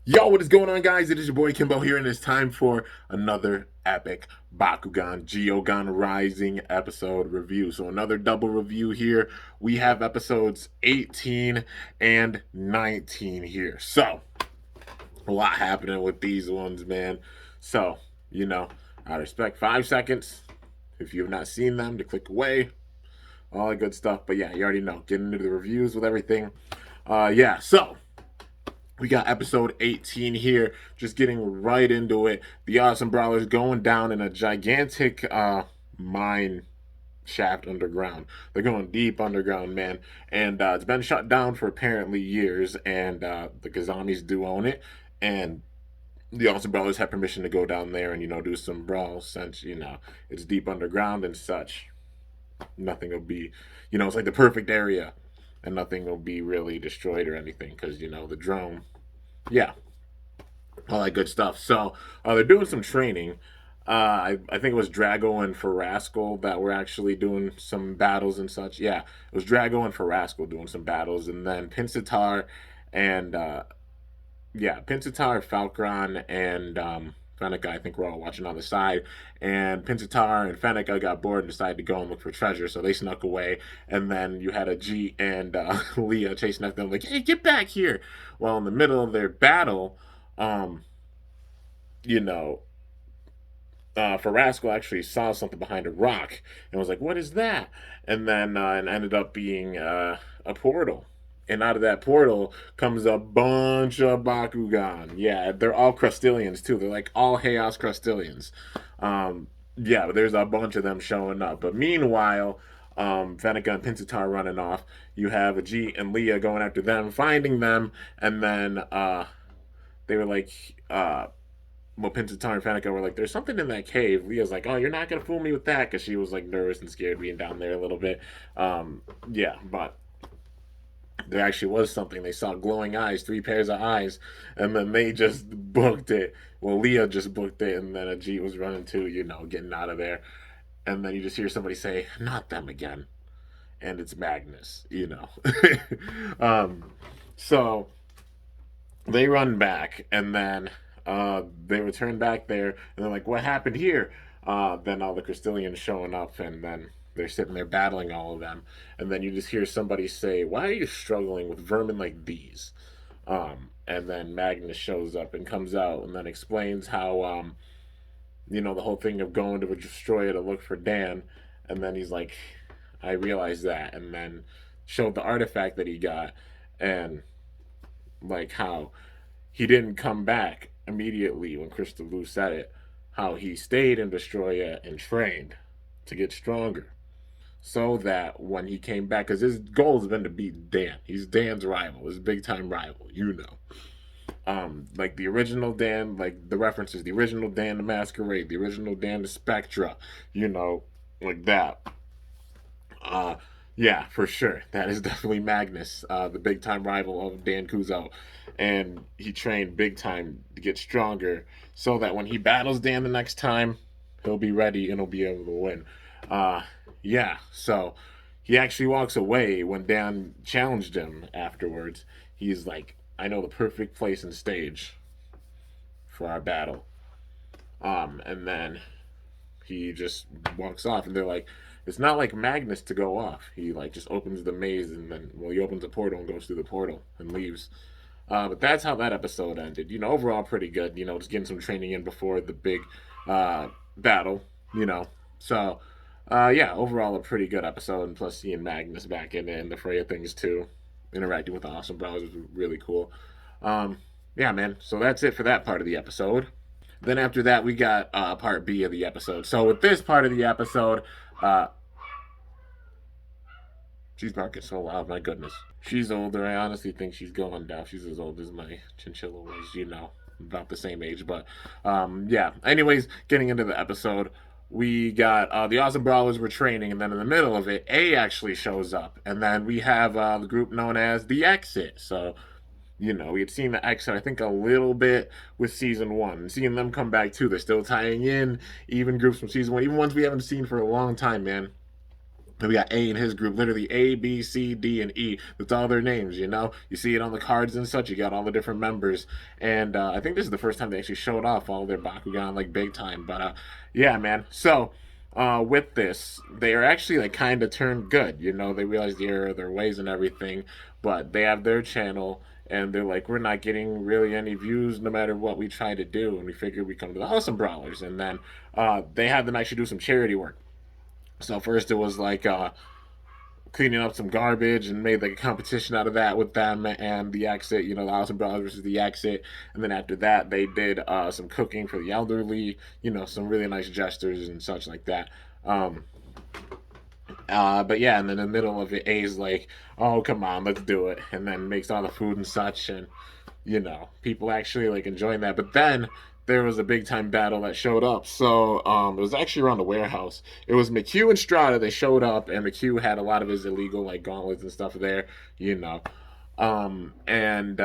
Yo, what is going on, guys? It is your boy Kimbo here, and it's time for another epic Bakugan Geogan Rising episode review. So, another double review here. We have episodes 18 and 19 here. So, a lot happening with these ones, man. So, you know, I respect 5 seconds if you have not seen them to click away, all that good stuff. But yeah, you already know. Getting into the reviews with everything. So we got episode 18 here, just getting right into it. The Awesome Brawlers going down in a gigantic mine shaft underground. They're going deep underground, man. And it's been shut down for apparently years, and the Kazamis do own it. And the Awesome Brawlers have permission to go down there and, do some brawls since, it's deep underground and such. Nothing will be, it's like the perfect area, and nothing will be really destroyed or anything because, the drone, yeah, all that good stuff. So they're doing some training. I think it was Drago and Farascal that were actually doing some battles and such. Yeah, it was Drago and Farascal doing some battles, and then Pinsittar and Pinsittar, Falcron, and Fenneca, I think we're all watching on the side. And Pinsittar and Fenneca got bored and decided to go and look for treasure, so they snuck away. And then you had a G and Leah chasing after them, like, hey, get back here. Well, in the middle of their battle, um, you know, Farasco actually saw something behind a rock and was like, "What is that?" And then it ended up being a portal. And out of that portal comes a bunch of Bakugan. Yeah, they're all Crustillians too. They're like all Chaos Crustillians. Yeah, but there's a bunch of them showing up. But meanwhile, Fenneca and Pinsittar running off. You have a G and Leah going after them, finding them, and then they were like, well, Pinsittar and Fenneca were like, there's something in that cave. Leah's like, oh, you're not going to fool me with that, because she was like nervous and scared being down there a little bit. Yeah, but there actually was something. They saw glowing eyes, three pairs of eyes, and then they just booked it. Well, Leah just booked it, and then a G was running too, getting out of there. And then you just hear somebody say, not them again. And it's Magnus. um, so they run back, and then they return back there, and they're like, "What happened here?" Then all the Castilians showing up, and then they're sitting there battling all of them, and then you just hear somebody say, "Why are you struggling with vermin like these?" And then Magnus shows up and comes out, and then explains how the whole thing of going to destroy it to look for Dan, and then he's like, "I realized that," and then showed the artifact that he got, and like how he didn't come back immediately when Crystal Blue said it, how he stayed in Destroya and trained to get stronger. So that when he came back, because his goal has been to beat Dan. He's Dan's rival, his big time rival. Like the original Dan, like the references, the original Dan the Masquerade, the original Dan the Spectra, like that. Uh, yeah, for sure. That is definitely Magnus, the big time rival of Dan Kuzo. And he trained big time to get stronger so that when he battles Dan the next time, he'll be ready and he'll be able to win. Uh, yeah, so he actually walks away when Dan challenged him afterwards. He's like, I know the perfect place and stage for our battle. And then he just walks off, and they're like, it's not like Magnus to go off. He like just opens the maze, and then he opens a portal and goes through the portal and leaves. But that's how that episode ended. Overall pretty good. Just getting some training in before the big battle. So yeah, overall a pretty good episode, and plus seeing Magnus back in the fray of things too, interacting with the Awesome Bros was really cool. Yeah, man. So that's it for that part of the episode. Then after that, we got part B of the episode. So with this part of the episode, uh, she's barking so loud. My goodness, she's older. I honestly think she's going down. She's as old as my chinchilla was. About the same age. But yeah. Anyways, getting into the episode. We got the Awesome Brawlers were training, and then in the middle of it, A actually shows up, and then we have the group known as the Exit. So we had seen the exit, I think, a little bit with season one. And seeing them come back too, they're still tying in even groups from season one, even ones we haven't seen for a long time, man. We got A in his group, literally A, B, C, D, and E. That's all their names, you know? You see it on the cards and such. You got all the different members. And I think this is the first time they actually showed off all their Bakugan, like, big time. But yeah, man. So, with this, they are actually, like, kind of turned good. You know, they realize the error of their ways and everything. But they have their channel. And they're like, we're not getting really any views no matter what we try to do. And we figured we come to the Awesome Brawlers. And then they had them actually do some charity work. So first it was like cleaning up some garbage and made like a competition out of that with them and the exit, you know, the Awesome Brothers versus the exit. And then after that, they did some cooking for the elderly, you know, some really nice gestures and such like that. Um, but yeah, and then in the middle of it, A's like, oh, come on, let's do it. And then makes all the food and such. And you know, people actually like enjoying that. But then there was a big time battle that showed up. So it was actually around the warehouse. It was McHugh and Strata. They showed up, and McHugh had a lot of his illegal like gauntlets and stuff there, you know. And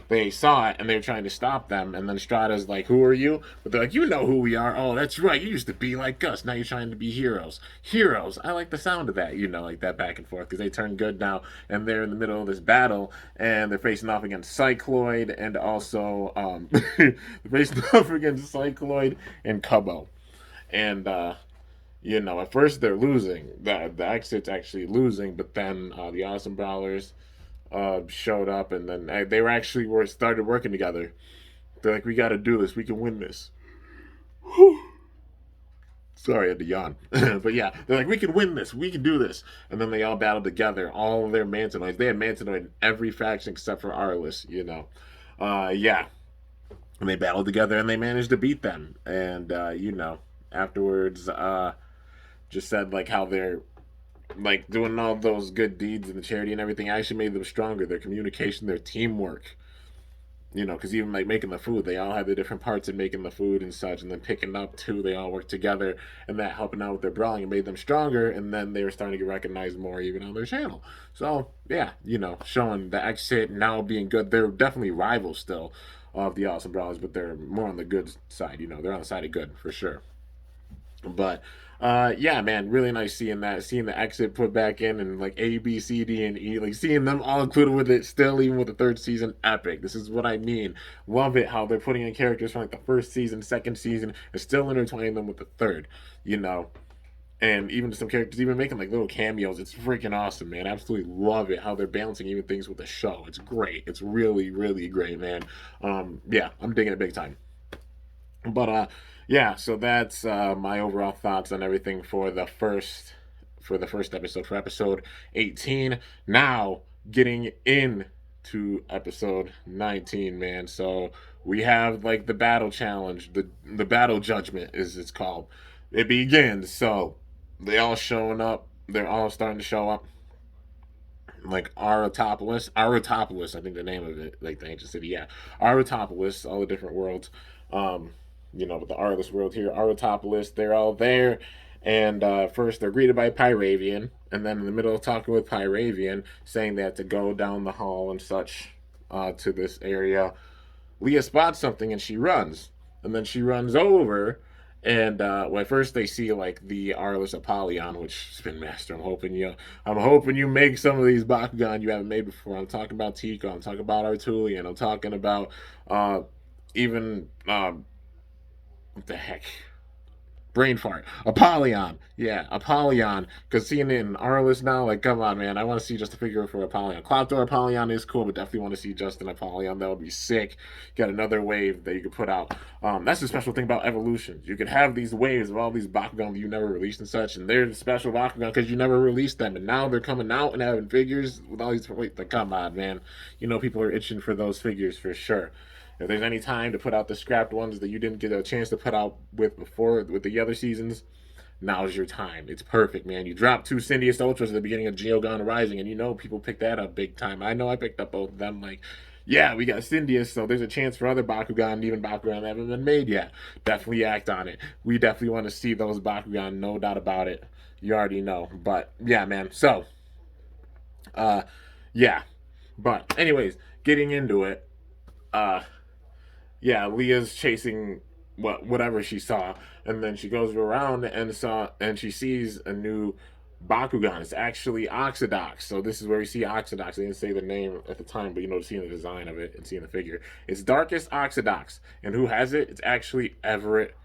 they saw it and they were trying to stop them. And then Strata's like, "Who are you?" But they're like, "You know who we are." "Oh, that's right. You used to be like us. Now you're trying to be heroes." Heroes. I like the sound of that. You know, like that back and forth because they turn good now and they're in the middle of this battle and they're facing off against Cycloid and also they're facing off against Cycloid and Cubbo. And you know, at first they're losing. The exit's actually losing, but then the Awesome Brawlers showed up, and then they were actually were started working together. They're like, "We got to do this. We can win this." Sorry, I had to yawn. But yeah, they're like, "We can win this. We can do this." And then they all battled together. All of their Mantinoids. They had Mantinoid in every faction except for Arliss. You know, yeah. And they battled together, and they managed to beat them. And you know, afterwards, just said like how they're like doing all those good deeds and the charity and everything actually made them stronger. Their communication, their teamwork, you know, because even like making the food, they all had the different parts in making the food and such, and then picking up too, they all worked together, and that helping out with their brawling and made them stronger. And then they were starting to get recognized more even on their channel. So yeah, you know, showing the exit now being good. They're definitely rivals still of the Awesome Brawlers, but they're more on the good side. You know, they're on the side of good for sure. But yeah, man, really nice seeing that, seeing the exit put back in, and like A, B, C, D, and E, like seeing them all included with it still, even with the third season, epic. This is what I mean. Love it how they're putting in characters from like the first season, second season, and still intertwining them with the third. You know, and even some characters even making like little cameos. It's freaking awesome, man. Absolutely love it how they're balancing even things with the show. It's great. It's really, really great, man. Yeah, I'm digging it big time. But yeah, so that's my overall thoughts on everything for the first episode, for episode 18. Now getting in to episode 19, man. So we have like the battle challenge, the battle judgment is it's called. It begins. So they all showing up. They're all starting to show up like Aratopolis, I think the name of it, like the ancient city, yeah, Aratopolis, all the different worlds, um, you know, with the Arliss world here, Aratopolis, they're all there, and first they're greeted by Pyravian, and then in the middle of talking with Pyravian, saying they have to go down the hall and such to this area. Leah spots something and she runs, and then she runs over. And well, at first they see like the Arliss Apollyon, which Spin Master. I'm hoping you make some of these Bakugan you haven't made before. I'm talking about Tico. I'm talking about Artulian. I'm talking about even what the heck, brain fart. Apollyon. Yeah, Apollyon. Because seeing it in Arliss now, like, come on, man. I want to see just a figure for Apollyon. Cloudor Apollyon is cool, but definitely want to see just an Apollyon. That would be sick. Got another wave that you could put out. That's the special thing about evolutions. You could have these waves of all these Bakugan that you never released and such, and they're the special Bakugan because you never released them. And now they're coming out and having figures with all these. Wait, like, come on, man. You know people are itching for those figures for sure. If there's any time to put out the scrapped ones that you didn't get a chance to put out with before with the other seasons, now's your time. It's perfect, man. You dropped two Syndius Ultras at the beginning of Geogan Rising, and you know people picked that up big time. I know I picked up both of them. Like, yeah, we got Syndius, so there's a chance for other Bakugan, even Bakugan that haven't been made yet. Definitely act on it. We definitely want to see those Bakugan, no doubt about it. You already know. But yeah, man. So, uh, yeah. But anyways, getting into it. Uh, yeah, Leah's chasing whatever she saw, and then she goes around and she sees a new Bakugan. It's actually Oxidox. So this is where we see Oxidox. They didn't say the name at the time, but seeing the design of it and seeing the figure. It's Darkest Oxidox. And who has it? It's actually Everett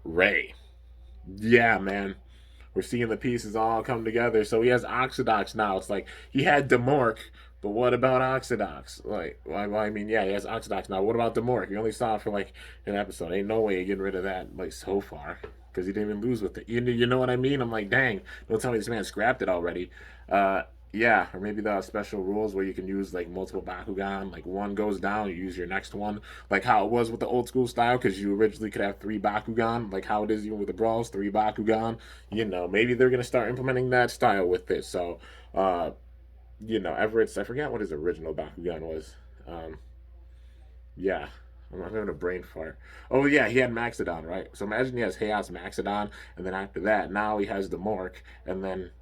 Ray. Yeah, man. We're seeing the pieces all come together. So he has Oxidox now. It's like he had Demork, but what about Oxidox? Like, well, I mean, yeah, he has Oxidox now. What about Demork? You only saw it for like an episode. Ain't no way you're getting rid of that like so far because he didn't even lose with it. You know what I mean? I'm like, dang, don't tell me this man scrapped it already. Yeah, or maybe the special rules where you can use like multiple Bakugan. Like one goes down, you use your next one. Like how it was with the old school style, because you originally could have three Bakugan. Like how it is even with the brawls, three Bakugan. Maybe they're gonna start implementing that style with this. So, Everett's. I forgot what his original Bakugan was. Yeah, I'm having a brain fart. Oh yeah, he had Maxodon, right? So imagine he has Chaos Maxodon, and then after that, now he has the Mork, and then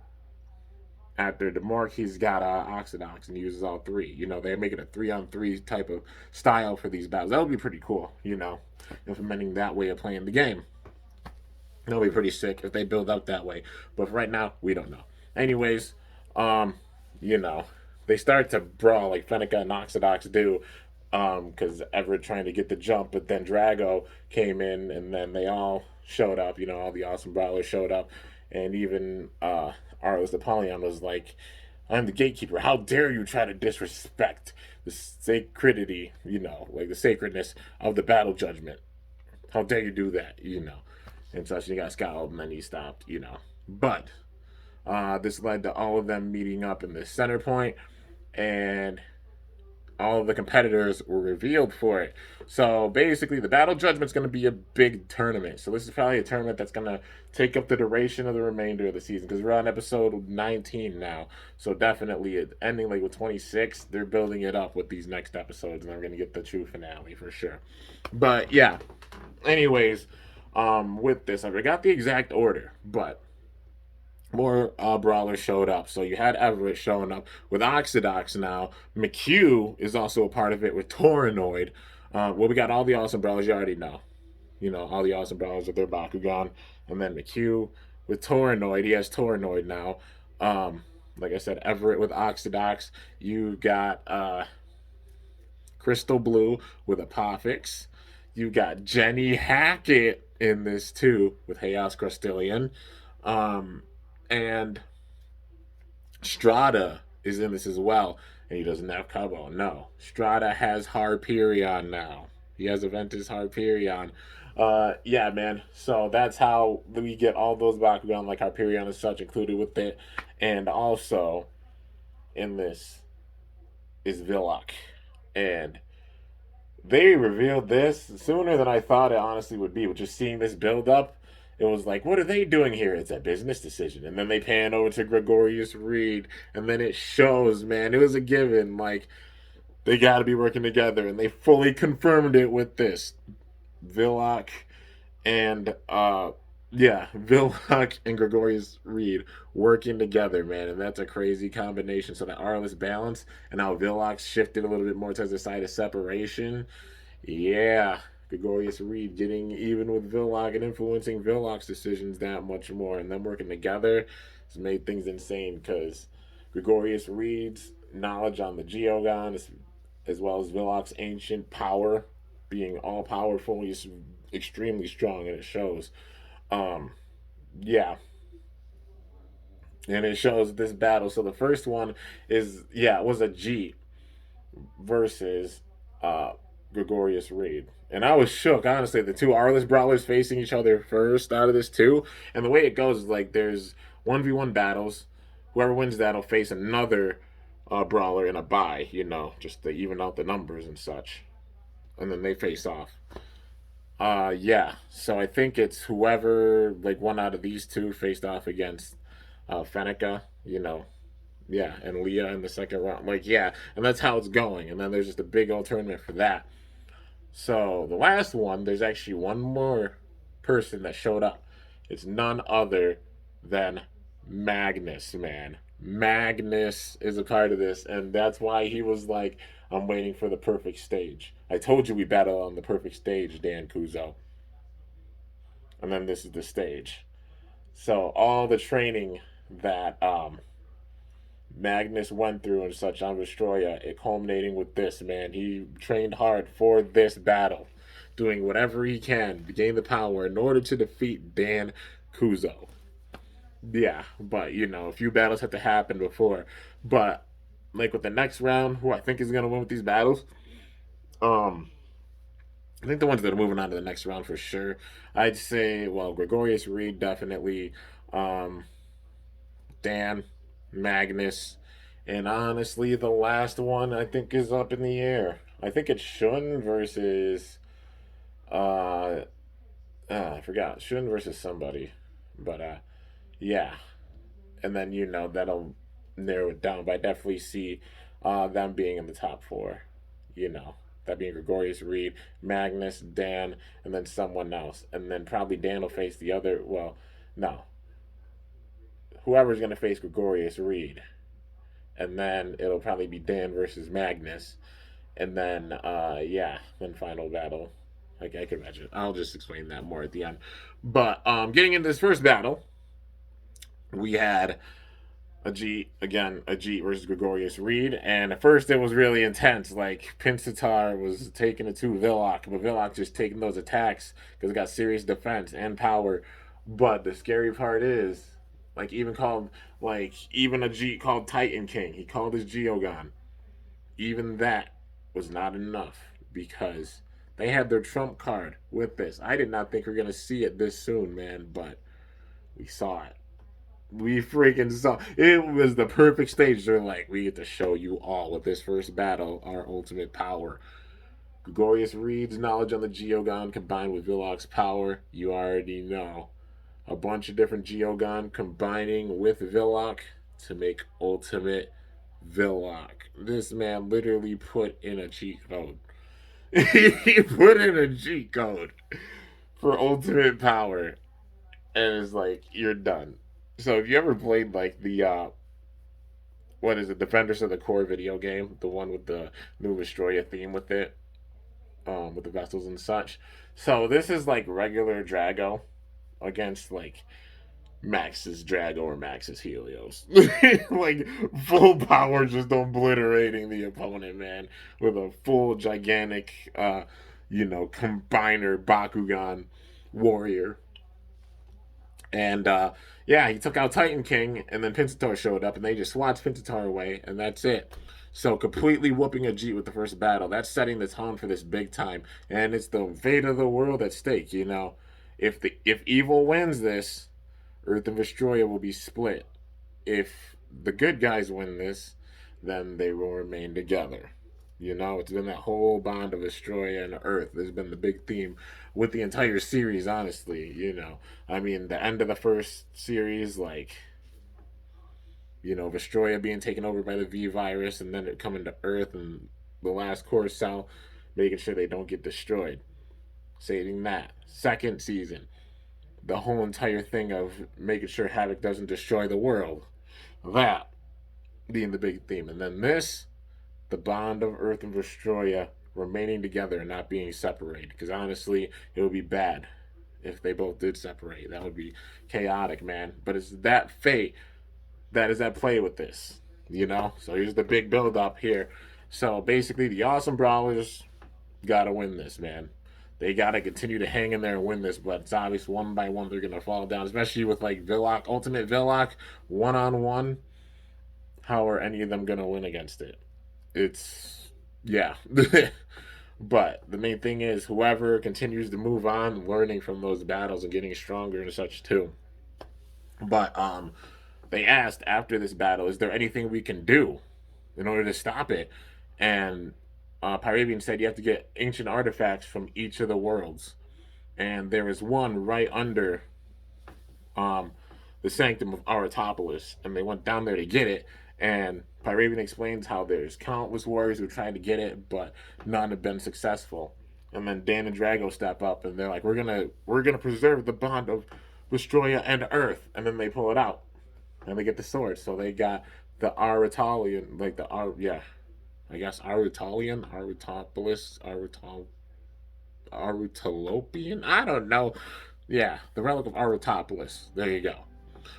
after Demork, he's got Oxidox and he uses all three. They make it a 3-on-3 type of style for these battles. That would be pretty cool, implementing that way of playing the game. That'll be pretty sick if they build out that way. But right now, we don't know. Anyways, you know, they start to brawl like Fenneca and Oxidox do, because Everett trying to get the jump, but then Drago came in, and then they all showed up. All the awesome brawlers showed up, and even Arlis Apollyon was like, "I'm the gatekeeper. How dare you try to disrespect the sacredity, like the sacredness of the battle judgment? How dare you do that?" And such. And he got scowled, and then he stopped. But this led to all of them meeting up in the center point, and all of the competitors were revealed for it. So basically, the Battle Judgment's going to be a big tournament. So this is probably a tournament that's going to take up the duration of the remainder of the season, because we're on episode 19 now. So definitely, it ending like with 26, they're building it up with these next episodes, and they're going to get the true finale for sure. But yeah, anyways, with this, I forgot the exact order, but more brawlers showed up. So you had Everett showing up with Oxidox now. McHugh is also a part of it with Toranoid. We got all the awesome brawlers you already know. All the awesome brawlers with their Bakugan. And then McHugh with Toranoid. He has Toranoid now. Like I said, Everett with Oxidox. You got Crystal Blue with Apophix. You got Jenny Hackett in this too with Chaos Crustillion. And Strata is in this as well, and he doesn't have Cubbo. No, Strata has Harperion now. He has Aventus Harperion. Yeah, man. So that's how we get all those Bakugan, like Harperion and such, included with it. And also in this is Villock. And they revealed this sooner than I thought it honestly would be. With just seeing this build up, it was like, what are they doing here? It's a business decision. And then they pan over to Gregorius Reed, and then it shows, man, it was a given. Like, they got to be working together, and they fully confirmed it with this. Villock and, Villock and Gregorius Reed working together, man, and that's a crazy combination. So the Arliss balance, and now Villock shifted a little bit more to the side of separation. Yeah, Gregorius Reed getting even with Villock and influencing Villock's decisions that much more, and them working together has made things insane, because Gregorius Reed's knowledge on the Geogan, as well as Villock's ancient power, being all powerful, is extremely strong, and it shows. Um, yeah, and it shows this battle. So the first one was a G versus Gregorius Reed. And I was shook, honestly. The two Arliss brawlers facing each other first out of this too. And the way it goes is like there's 1v1 battles. Whoever wins that'll face another brawler in a bye, just to even out the numbers and such. And then they face off. Yeah. So I think it's whoever, like one out of these two faced off against Fenneca, yeah, and Leah in the second round. Like, yeah, and that's how it's going. And then there's just a big old tournament for that. So the last one, there's actually one more person that showed up. It's none other than Magnus, man. Magnus is a part of this, and that's why he was like, I'm waiting for the perfect stage. I told you we battle on the perfect stage, Dan Kuzo. And then this is the stage. So all the training that Magnus went through and such on Vestroya, it culminating with this, man. He trained hard for this battle, doing whatever he can to gain the power in order to defeat Dan Kuzo. Yeah, but a few battles had to happen before. But like with the next round, who I think is gonna win with these battles, um, I think the ones that are moving on to the next round for sure. I'd say, well, Gregorius Reed definitely, um, Dan, Magnus, and honestly, the last one I think is up in the air. I think it's Shun versus uh, I forgot Shun versus somebody, but yeah, and then that'll narrow it down. But I definitely see them being in the top four. You know, that being Gregorius Reed, Magnus, Dan, and then someone else, and then probably Dan will face the other. Well, no, whoever's gonna face Gregorius Reed, and then it'll probably be Dan versus Magnus, and then yeah, then final battle. Like I can imagine. I'll just explain that more at the end. But getting into this first battle, we had Ajit versus Gregorius Reed, and at first it was really intense. Like Pinsatar was taking it to Villock, but Villock just taking those attacks because it got serious defense and power. But the scary part is, even Ajit called Titan King. He called his Geogan. Even that was not enough because they had their trump card with this. I did not think we are gonna see it this soon, man, but we saw it. We freaking saw it. Was the perfect stage. They're like, we get to show you all with this first battle our ultimate power. Gregorius Reed's knowledge on the Geogan combined with Villock's power, you already know. A bunch of different Geogan combining with Villock to make ultimate Villock. This man literally put in a cheat code. He put in a cheat code for ultimate power, and it's like you're done. So if you ever played like the what is it, Defenders of the Core video game, the one with the new Destroyer theme with it, with the vessels and such. So this is like regular Drago against like Max's Drago or Max's Helios. Like full power just obliterating the opponent, man, with a full gigantic combiner Bakugan warrior. And yeah, he took out Titan King, and then Pinsatar showed up, and they just swats Pinsatar away, and that's it. So completely whooping Ajit with the first battle. That's setting the tone for this big time, and it's the fate of the world at stake. If evil wins this, Earth and Vestroya will be split. If the good guys win this, then they will remain together. It's been that whole bond of Vestroya and Earth. There's been the big theme with the entire series, honestly. I mean, the end of the first series, like, Vestroya being taken over by the V virus, and then it coming to Earth, and the last core cell, making sure they don't get destroyed. Saving that. Second season, the whole entire thing of making sure Havoc doesn't destroy the world. That being the big theme. And then this, the bond of Earth and Vestroya remaining together and not being separated. Because honestly, it would be bad if they both did separate. That would be chaotic, man. But it's that fate that is at play with this. So here's the big build up here. So basically, the Awesome Brawlers gotta win this, man. They gotta continue to hang in there and win this, but it's obvious one by one they're gonna fall down, especially with like Villock, Ultimate Villock, 1-on-1. How are any of them gonna win against it? It's yeah. But the main thing is whoever continues to move on, learning from those battles and getting stronger and such too. But they asked after this battle, is there anything we can do in order to stop it? And Pyravian said you have to get ancient artifacts from each of the worlds, and there is one right under um, the sanctum of Aratopolis, and they went down there to get it. And Pyravian explains how there's countless warriors who tried to get it, but none have been successful. And then Dan and Drago step up, and they're like, "We're gonna preserve the bond of Destroya and Earth," and then they pull it out, and they get the sword. So they got the Aratalian, like the yeah, I guess Arutalian, Arutapolis, Arutalopian. I don't know. Yeah, the relic of Arutapolis. There you go.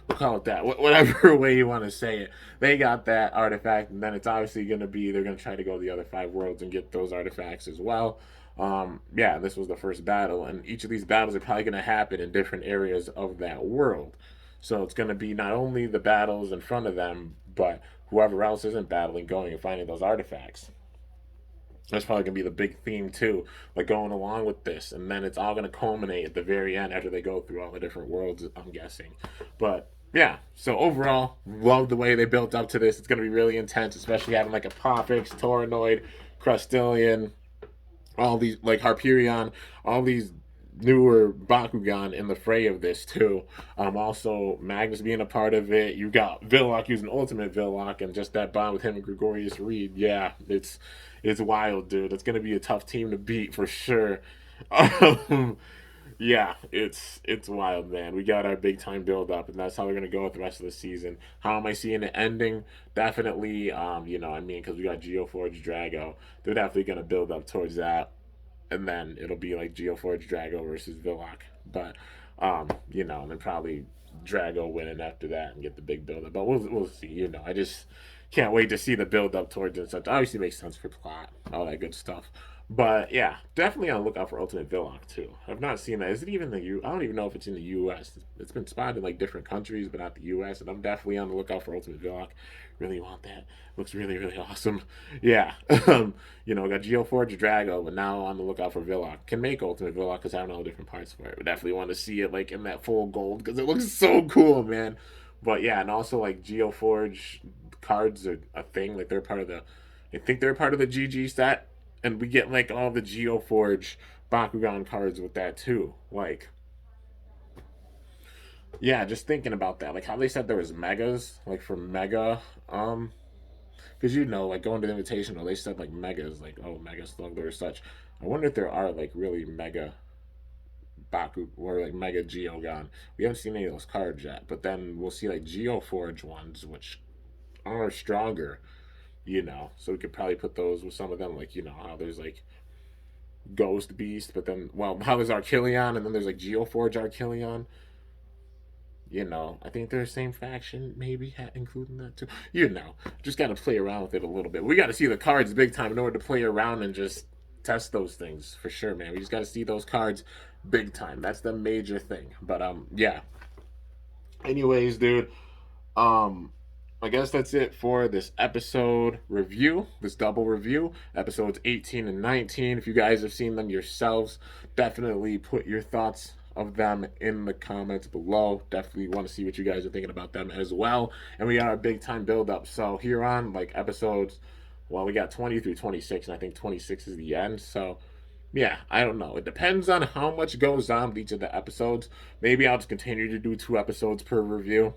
we'll call it that. Whatever way you want to say it. They got that artifact, and then it's obviously going to be they're going to try to go to the other 5 worlds and get those artifacts as well. Yeah, this was the first battle, and each of these battles are probably going to happen in different areas of that world. So it's going to be not only the battles in front of them, but whoever else isn't battling going and finding those artifacts. That's probably gonna be the big theme too, like going along with this, and then it's all gonna culminate at the very end after they go through all the different worlds. I'm guessing, but yeah. So overall, love the way they built up to this. It's gonna be really intense, especially having like a Popix, Toranoid, Crustillion, all these like Harperion, all these newer Bakugan in the fray of this too. Also Magnus being a part of it. You got Villock using Ultimate Villock, and just that bond with him and Gregorius Reed. Yeah, it's wild, dude. It's gonna be a tough team to beat for sure. Yeah, it's wild, man. We got our big time build up, and that's how we're gonna go with the rest of the season. How am I seeing it ending? Definitely, I mean, because we got Geoforge Drago, they're definitely gonna build up towards that, and then it'll be like Geoforge Drago versus Villock. But and then probably Drago winning after that and get the big build up. But we'll see. I just can't wait to see the build up towards it and such. Obviously makes sense for plot, all that good stuff. But yeah, definitely on the lookout for Ultimate Villock too. I've not seen that. Is it even the U? I don't even know if it's in the U.S. It's been spotted in like different countries, but not the U.S. And I'm definitely on the lookout for Ultimate Villock. Really want that. Looks really really awesome. Yeah. Got Geoforge Drago, but now on the lookout for Villock. Can make Ultimate Villock because I don't know the different parts for it. But definitely want to see it like in that full gold because it looks so cool, man. But yeah, and also like Geoforge cards are a thing. Like they're part of the. I think they're part of the GG set, and we get like all the Geoforge Bakugan cards with that too. Like, yeah, just thinking about that. Like how they said there was megas, like for mega, because like going to the invitational, they said like megas, like oh mega slugler or such. I wonder if there are like really mega Baku or like mega Geogan. We haven't seen any of those cards yet, but then we'll see like Geoforge ones, which are stronger. So we could probably put those with some of them, like how there's like Ghost Beast, but then how there's Archelion, and then there's like Geoforge Archelion. I think they're the same faction, maybe including that too. Just got to play around with it a little bit. We got to see the cards big time in order to play around and just test those things for sure, man. We just got to see those cards big time. That's the major thing. But yeah. Anyways, dude, I guess that's it for this episode review, this double review, episodes 18 and 19. If you guys have seen them yourselves, definitely put your thoughts of them in the comments below. Definitely want to see what you guys are thinking about them as well. And we got our big time build up. So here on like episodes, we got 20 through 26, and I think 26 is the end. So yeah, I don't know. It depends on how much goes on with each of the episodes. Maybe I'll just continue to do 2 episodes per review.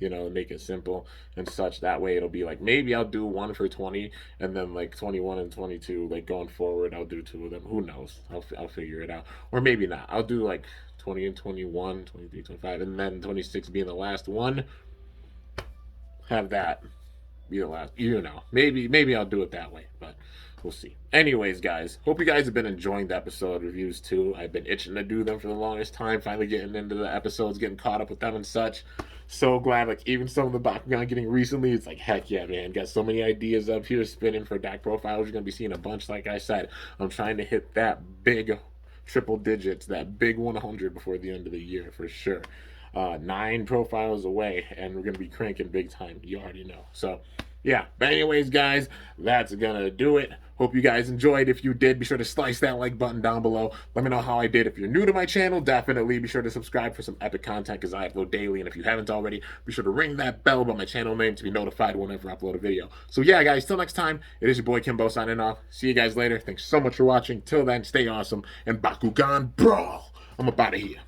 Make it simple and such. That way it'll be like maybe I'll do one for 20, and then like 21 and 22, like going forward, I'll do 2 of them. Who knows? I'll figure it out. Or maybe not. I'll do like 20 and 21, 23, 25, and then 26 being the last one. Have that be the last. Maybe I'll do it that way, but we'll see. Anyways, guys, hope you guys have been enjoying the episode reviews too. I've been itching to do them for the longest time. Finally getting into the episodes, getting caught up with them and such. So glad, like even some of the Bakugan getting recently, it's like heck yeah, man. Got so many ideas up here spinning for deck profiles. You're gonna be seeing a bunch. Like I said, I'm trying to hit that big triple digits, that big 100 before the end of the year for sure. 9 profiles away, and we're gonna be cranking big time. You already know. So yeah, but anyways, guys, that's gonna do it. Hope you guys enjoyed. If you did, be sure to slice that like button down below. Let me know how I did. If you're new to my channel, definitely be sure to subscribe for some epic content because I upload daily. And if you haven't already, be sure to ring that bell by my channel name to be notified whenever I upload a video. So yeah, guys, till next time, it is your boy Kimbo signing off. See you guys later. Thanks so much for watching. Till then, stay awesome and Bakugan Brawl. I'm up out of here.